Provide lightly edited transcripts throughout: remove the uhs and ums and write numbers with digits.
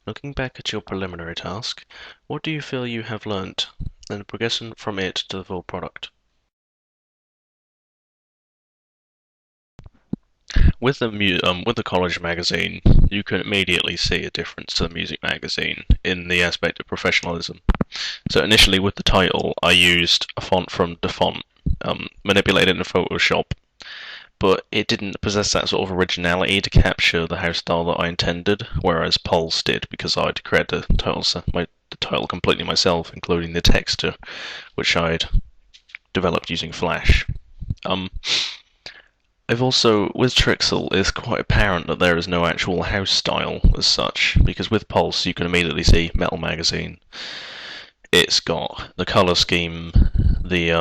Looking back at your preliminary task, what do you feel you have learnt, and progressing from it to the full product? With the college magazine, you can immediately see a difference to the music magazine in the aspect of professionalism. So initially, with the title, I used a font from DaFont, manipulated in Photoshop, but it didn't possess that sort of originality to capture the house style that I intended, whereas Pulse did because I'd created the title completely myself, including the texture, which I'd developed using Flash. Um, I've also, with Trixel, it's quite apparent that there is no actual house style as such, because with Pulse you can immediately see Metal Magazine. It's got the color scheme, the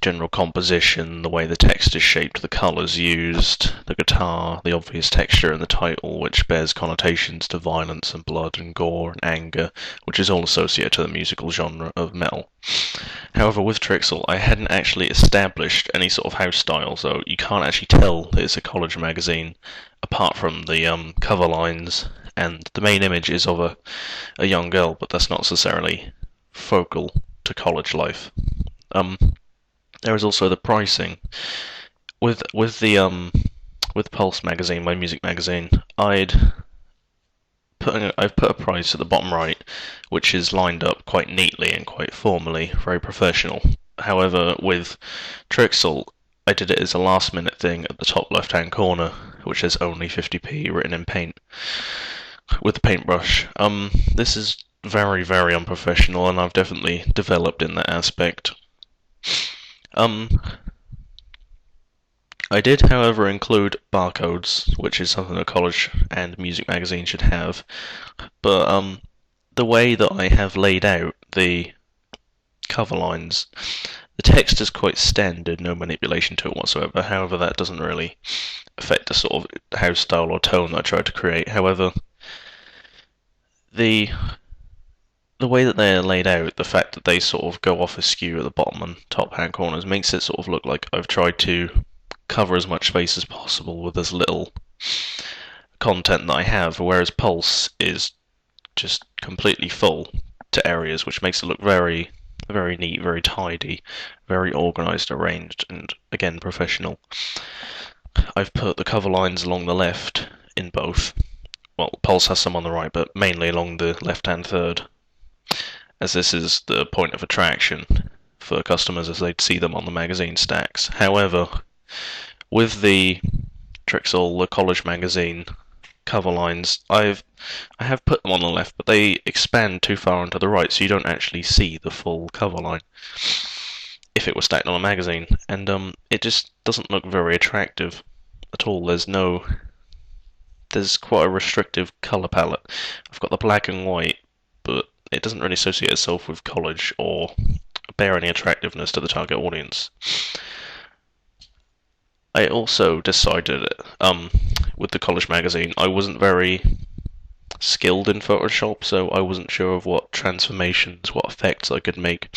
general composition, the way the text is shaped, the colors used, the guitar, the obvious texture in the title, which bears connotations to violence and blood and gore and anger, which is all associated to the musical genre of metal. However, with Trixel, I hadn't actually established any sort of house style, so you can't actually tell that it's a college magazine apart from the cover lines, and the main image is of a young girl, but that's not necessarily focal to college life. Um, there is also the pricing with Pulse magazine, my music magazine. I've put a price at the bottom right, which is lined up quite neatly and quite formally, very professional. However, with Trixel, I did it as a last minute thing at the top left hand corner, which says only 50p written in paint with the paintbrush. This is very, very unprofessional, and I've definitely developed in that aspect. Um, I did, however, include barcodes, which is something a college and music magazine should have. But the way that I have laid out the cover lines, the text is quite standard, no manipulation to it whatsoever. However, that doesn't really affect the sort of house style or tone that I tried to create. However, the the way that they're laid out, the fact that they sort of go off askew at the bottom and top hand corners makes it sort of look like I've tried to cover as much space as possible with as little content that I have, whereas Pulse is just completely full to areas, which makes it look very, very neat, very tidy, very organized, arranged, and again, professional. I've put the cover lines along the left in both. Well, Pulse has some on the right, but mainly along the left-hand third, as this is the point of attraction for customers as they'd see them on the magazine stacks. However, with the Trixel, the college magazine cover lines, I have put them on the left, but they expand too far onto the right, so you don't actually see the full cover line if it was stacked on a magazine, and it just doesn't look very attractive at all. There's quite a restrictive color palette. I've got the black and white, but it doesn't really associate itself with college or bear any attractiveness to the target audience. I also decided, with the college magazine, I wasn't very skilled in Photoshop, so I wasn't sure of what transformations, what effects I could make.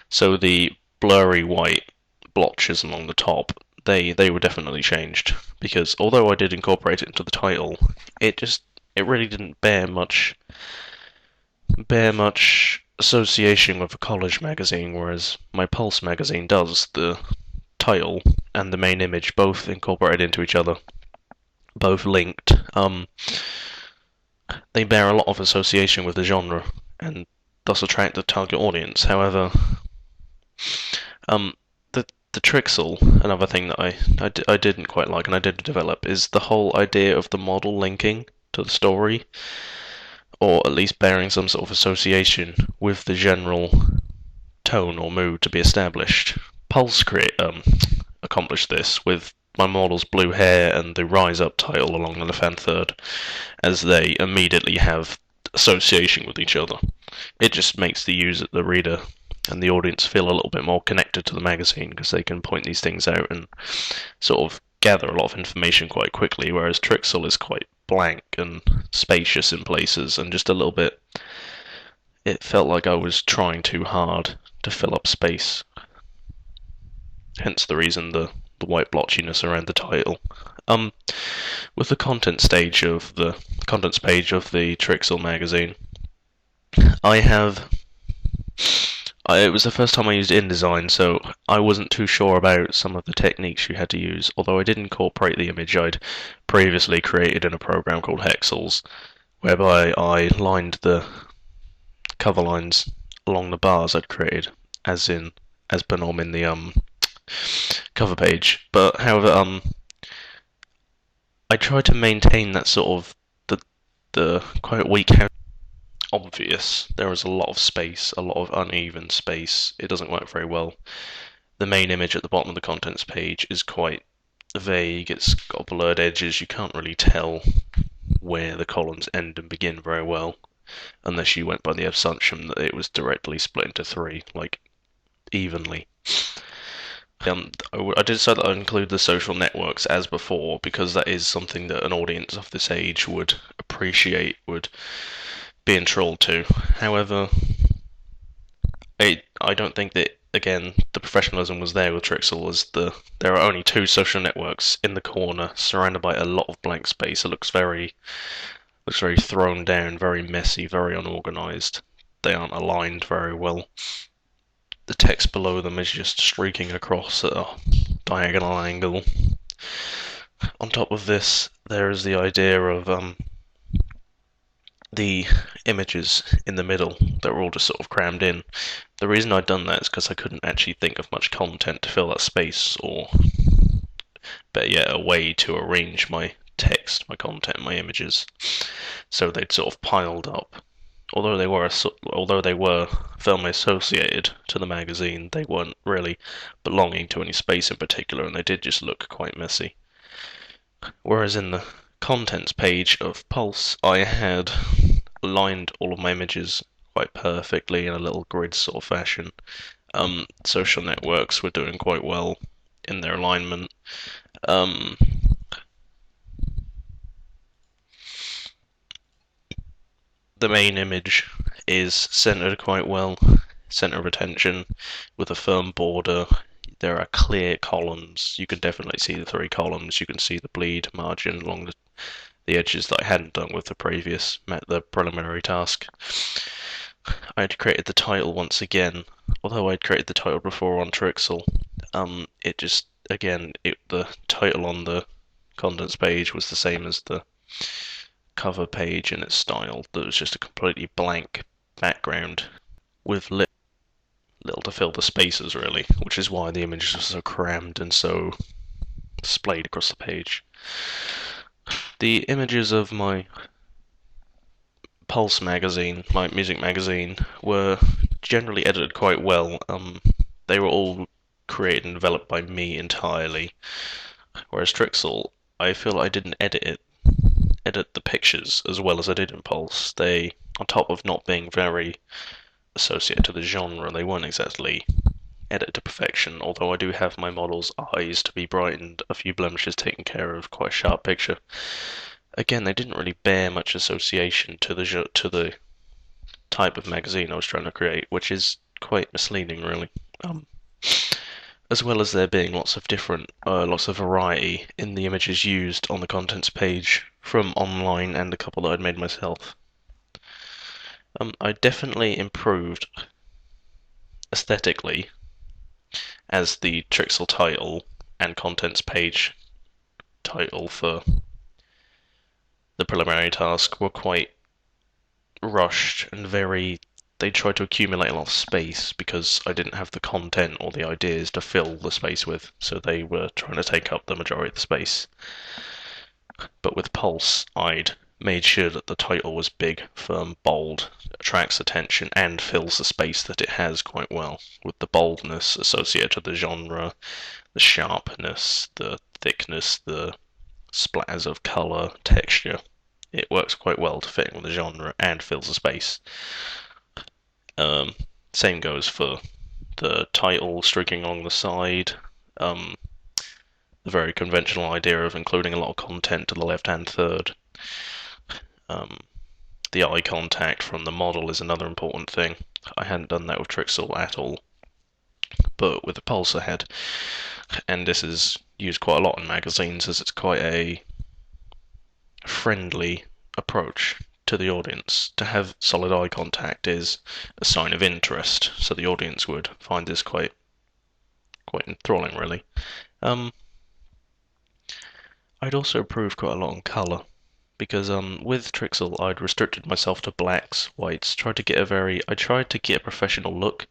So the blurry white blotches along the top, they were definitely changed, because although I did incorporate it into the title, it really didn't bear much association with a college magazine, whereas my Pulse magazine does. The title and the main image both incorporated into each other, both linked. They bear a lot of association with the genre and thus attract the target audience. However, the Trixel, another thing that I didn't quite like and I did develop, is the whole idea of the model linking to the story, or at least bearing some sort of association with the general tone or mood to be established. Pulse accomplished this with my model's blue hair and the Rise Up title along the left-hand third, as they immediately have association with each other. It just makes the reader, and the audience feel a little bit more connected to the magazine because they can point these things out and sort of gather a lot of information quite quickly, whereas Trixel is quite blank and spacious in places and just a little bit. It felt like I was trying too hard to fill up space. Hence the reason the white blotchiness around the title. Um, with the contents page of the Trixel magazine, I have. It was the first time I used InDesign, so I wasn't too sure about some of the techniques you had to use, although I did incorporate the image I'd previously created in a program called Hexels, whereby I lined the cover lines along the bars I'd created, as Benom in the cover page. But however, I tried to maintain that sort of the quite weak, obvious. There is a lot of space, a lot of uneven space. It doesn't work very well. The main image at the bottom of the contents page is quite vague. It's got blurred edges. You can't really tell where the columns end and begin very well, unless you went by the assumption that it was directly split into three, like evenly. I did decide that I'd include the social networks as before, because that is something that an audience of this age would appreciate, would be enthralled to. However, I don't think that, again, the professionalism was there with Trixel, as there are only two social networks in the corner, surrounded by a lot of blank space. It looks very thrown down, very messy, very unorganized. They aren't aligned very well. The text below them is just streaking across at a diagonal angle. On top of this, there is the idea of the images in the middle that were all just sort of crammed in. The reason I'd done that is because I couldn't actually think of much content to fill that space, or better yet, a way to arrange my text, my content, my images, so they'd sort of piled up. Although they were firmly associated to the magazine, they weren't really belonging to any space in particular, and they did just look quite messy. Whereas in the contents page of Pulse, I had aligned all of my images quite perfectly in a little grid sort of fashion. Social networks were doing quite well in their alignment. The main image is centered quite well, center of attention, with a firm border. There are clear columns. You can definitely see the three columns. You can see the bleed margin along the edges that I hadn't done with the preliminary task. I had created the title once again, although I'd created the title before on Trixel. The title on the contents page was the same as the cover page in its style. There was just a completely blank background with little to fill the spaces, really, which is why the images are so crammed and so displayed across the page. The images of my Pulse magazine, my music magazine, were generally edited quite well. They were all created and developed by me entirely, whereas Trixel, I feel I didn't edit the pictures as well as I did in Pulse. They, on top of not being very associated to the genre, they weren't exactly edited to perfection, although I do have my model's eyes to be brightened, a few blemishes taken care of, quite a sharp picture. Again, they didn't really bear much association to the type of magazine I was trying to create, which is quite misleading, really. As well as there being lots of variety in the images used on the contents page from online and a couple that I'd made myself. I definitely improved aesthetically, as the Trixel title and contents page title for the preliminary task were quite rushed and they tried to accumulate a lot of space because I didn't have the content or the ideas to fill the space with, so they were trying to take up the majority of the space. But with Pulse, I'd made sure that the title was big, firm, bold, attracts attention, and fills the space that it has quite well, with the boldness associated to the genre, the sharpness, the thickness, the splatters of colour, texture. It works quite well to fit in with the genre and fills the space. Same goes for the title streaking along the side. The very conventional idea of including a lot of content to the left-hand third. The eye contact from the model is another important thing. I hadn't done that with Trixel at all, but with the Pulse I had. And this is used quite a lot in magazines, as it's quite a friendly approach to the audience. To have solid eye contact is a sign of interest, so the audience would find this quite enthralling, really. I'd also improve quite a lot on colour, because with Trixel I'd restricted myself to blacks, whites, I tried to get a professional look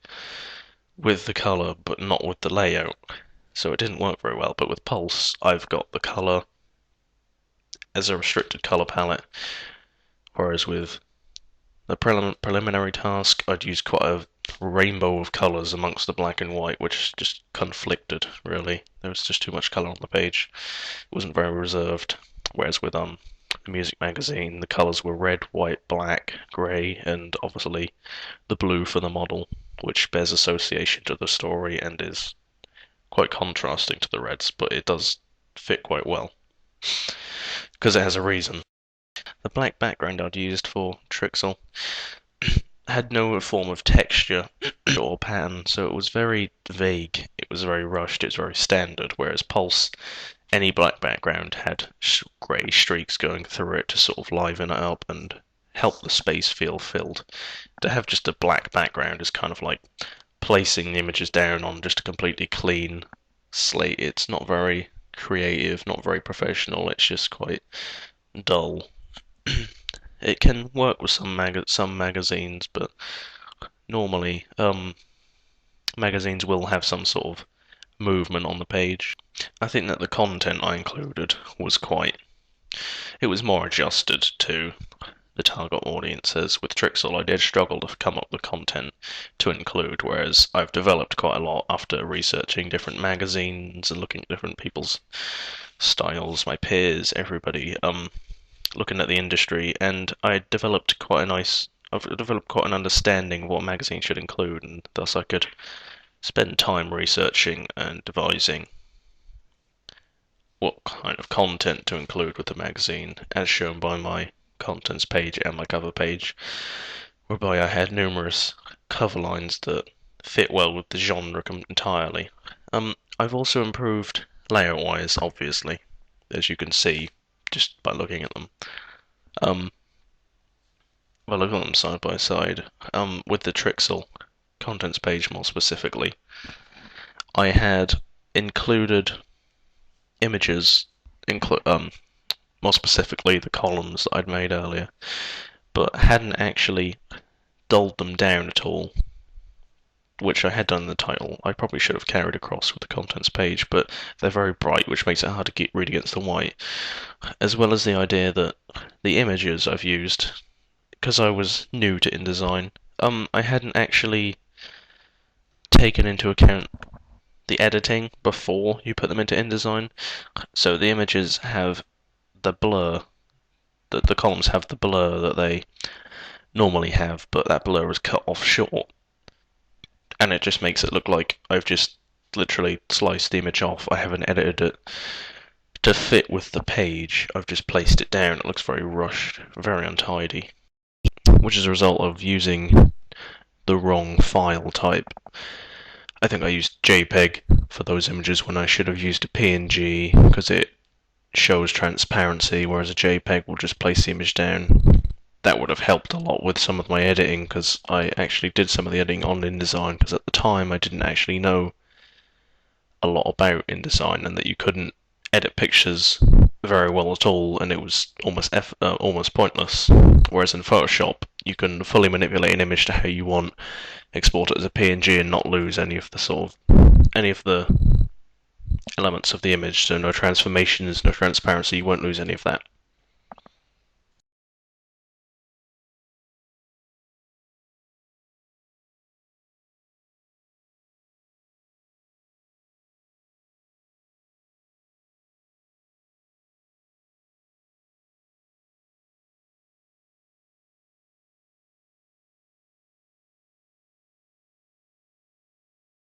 with the colour, but not with the layout, so it didn't work very well. But with Pulse, I've got the colour as a restricted colour palette, whereas with the preliminary task, I'd use quite a rainbow of colours amongst the black and white, which just conflicted, really. There was just too much colour on the page. It wasn't very reserved. Whereas with the music magazine, the colours were red, white, black, grey, and obviously the blue for the model, which bears association to the story and is quite contrasting to the reds, but it does fit quite well, because it has a reason. The black background I'd used for Trixel had no form of texture or pattern, so it was very vague, it was very rushed, it was very standard, whereas Pulse, any black background had grey streaks going through it to sort of liven it up and help the space feel filled. To have just a black background is kind of like placing the images down on just a completely clean slate. It's not very creative, not very professional, it's just quite dull. It can work with some magazines, but normally magazines will have some sort of movement on the page. I think that the content I included was it was more adjusted to the target audiences. With Trixel, I did struggle to come up with content to include, whereas I've developed quite a lot after researching different magazines and looking at different people's styles, my peers, everybody, looking at the industry, and I've developed quite an understanding of what a magazine should include, and thus I could spend time researching and devising what kind of content to include with the magazine, as shown by my contents page and my cover page, whereby I had numerous cover lines that fit well with the genre entirely. I've also improved layout-wise, obviously, as you can see just by looking at them. By looking at them side by side, with the Trixel contents page more specifically, I had included images, more specifically the columns that I'd made earlier, but hadn't actually dulled them down at all, which I had done in the title. I probably should have carried across with the contents page, but they're very bright, which makes it hard to read against the white, as well as the idea that the images I've used, because I was new to InDesign, I hadn't actually taken into account the editing before you put them into InDesign. So the images have the blur, the columns have the blur that they normally have, but that blur is cut off short, and it just makes it look like I've just literally sliced the image off. I haven't edited it to fit with the page. I've just placed it down. It looks very rushed, very untidy, which is a result of using the wrong file type. I think I used JPEG for those images when I should have used a PNG, because it shows transparency, whereas a JPEG will just place the image down. That would have helped a lot with some of my editing, because I actually did some of the editing on InDesign, because at the time I didn't actually know a lot about InDesign, and that you couldn't edit pictures very well at all, and it was almost pointless. Whereas in Photoshop, you can fully manipulate an image to how you want, export it as a PNG, and not lose any of the elements of the image. So no transformations, no transparency. You won't lose any of that.